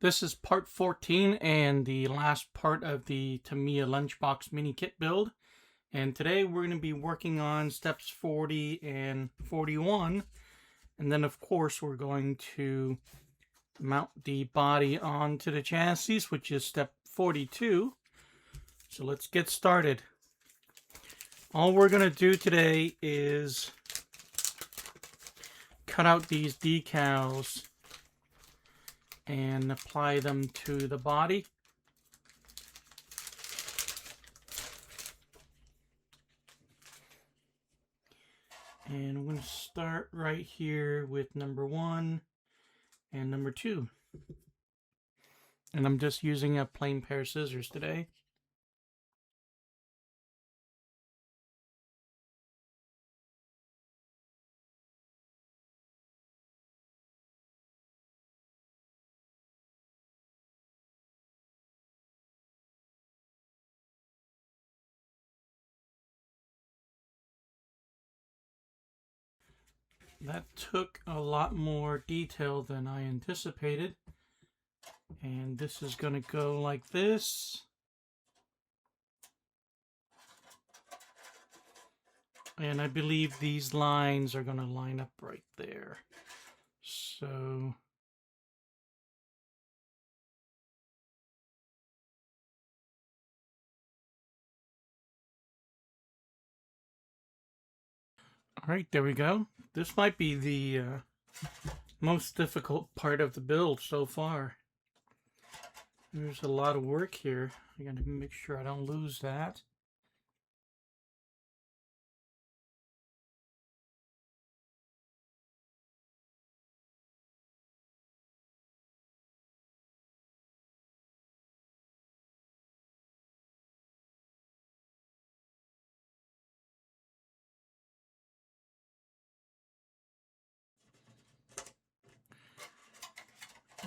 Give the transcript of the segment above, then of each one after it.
This is part 14 and the last part of the Tamiya Lunch Box mini kit build. And today we're going to be working on steps 40 and 41. And then of course we're going to mount the body onto the chassis, which is step 42. So let's get started. All we're going to do today is cut out these decals and apply them to the body. And I'm going to start right here with number 1 and number 2. And I'm just using a plain pair of scissors today. That took a lot more detail than I anticipated. And this is going to go like this. And I believe these lines are going to line up right there. So all right, there we go. This might be the most difficult part of the build so far. There's a lot of work here. I gotta make sure I don't lose that.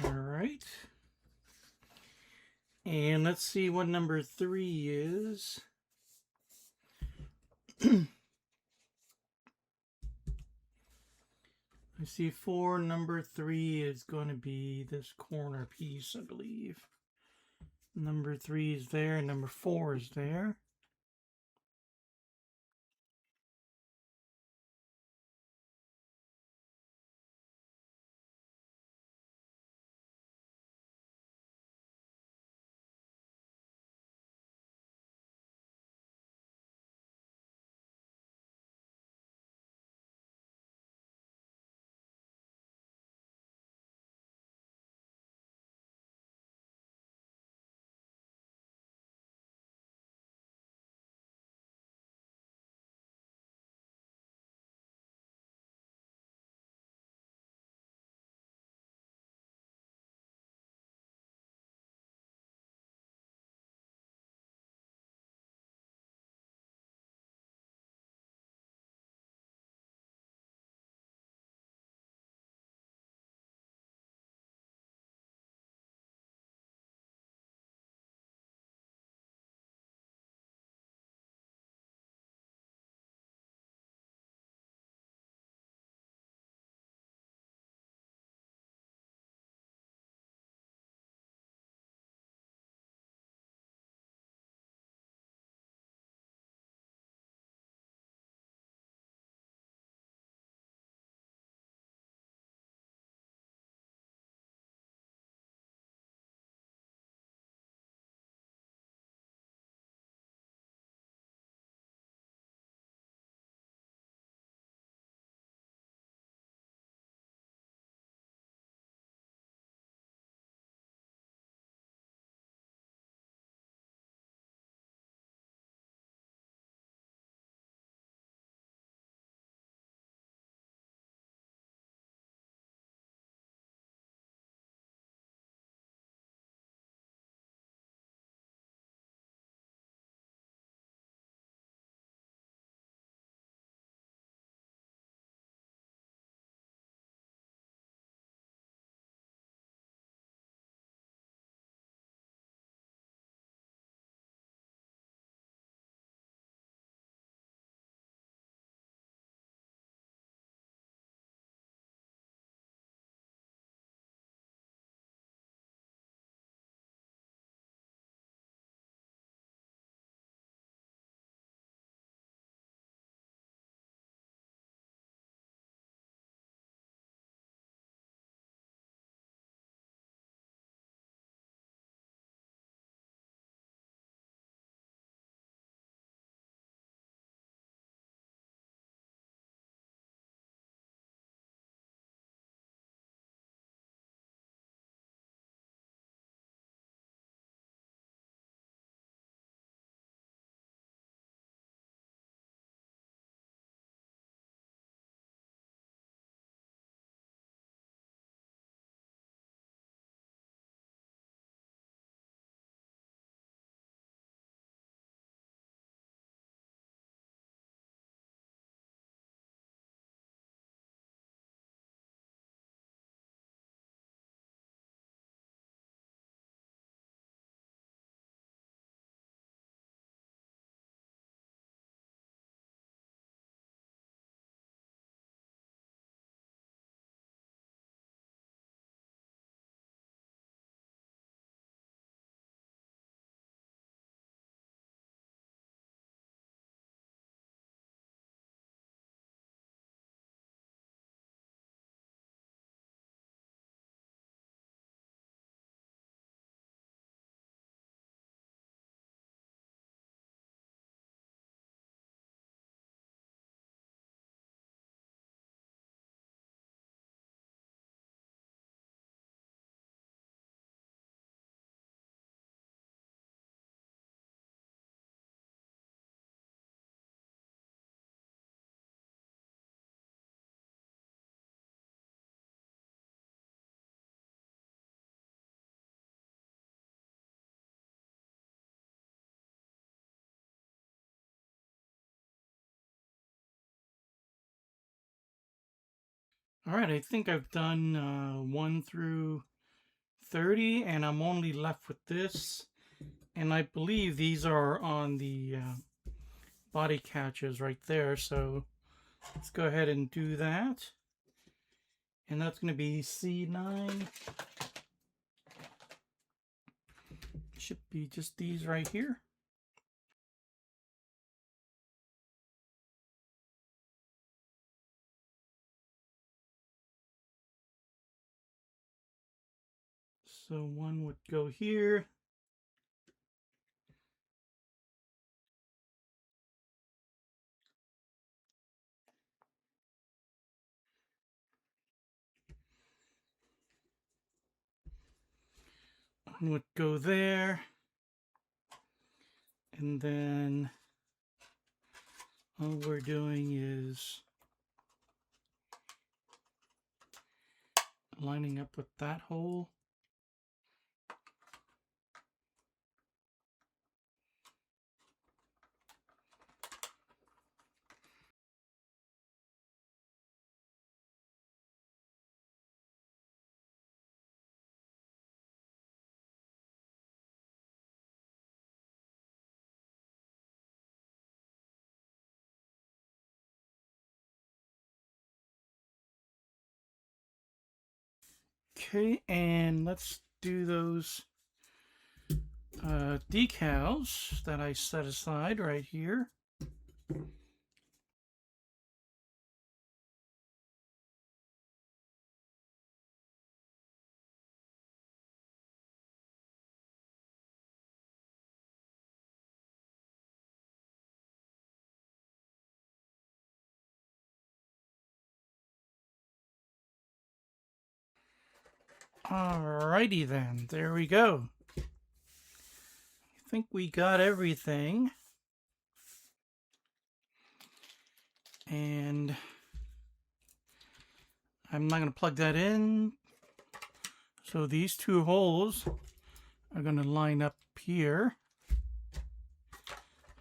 All right. And let's see what number 3 is. I see for number 3 is going to be this corner piece, I believe. Number 3 is there, and number 4 is there. All right, I think I've done 1 through 30, and I'm only left with this. And I believe these are on the body catches right there. So let's go ahead and do that. And that's going to be C9. Should be just these right here. So one would go here. One would go there. And then all we're doing is lining up with that hole. Okay, and let's do those decals that I set aside right here. Alrighty then, there we go. I think we got everything. And I'm not going to plug that in. So these two holes are going to line up here.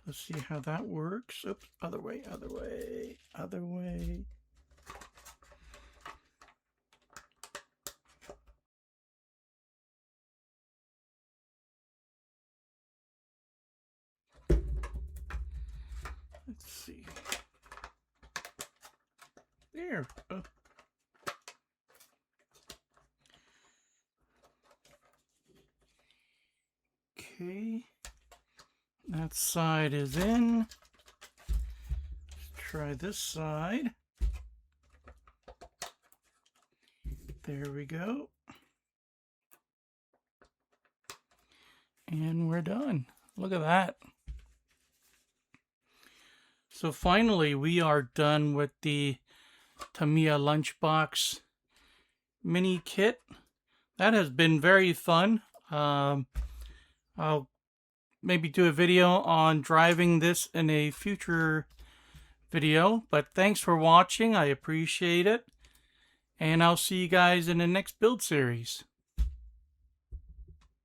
Let's see how that works. Oops, other way, other way, other way. Let's see. There. Okay. That side is in. Let's try this side. There we go. And we're done. Look at that. So finally, we are done with the Tamiya Lunch Box mini kit. That has been very fun. I'll maybe do a video on driving this in a future video. But thanks for watching. I appreciate it. And I'll see you guys in the next build series.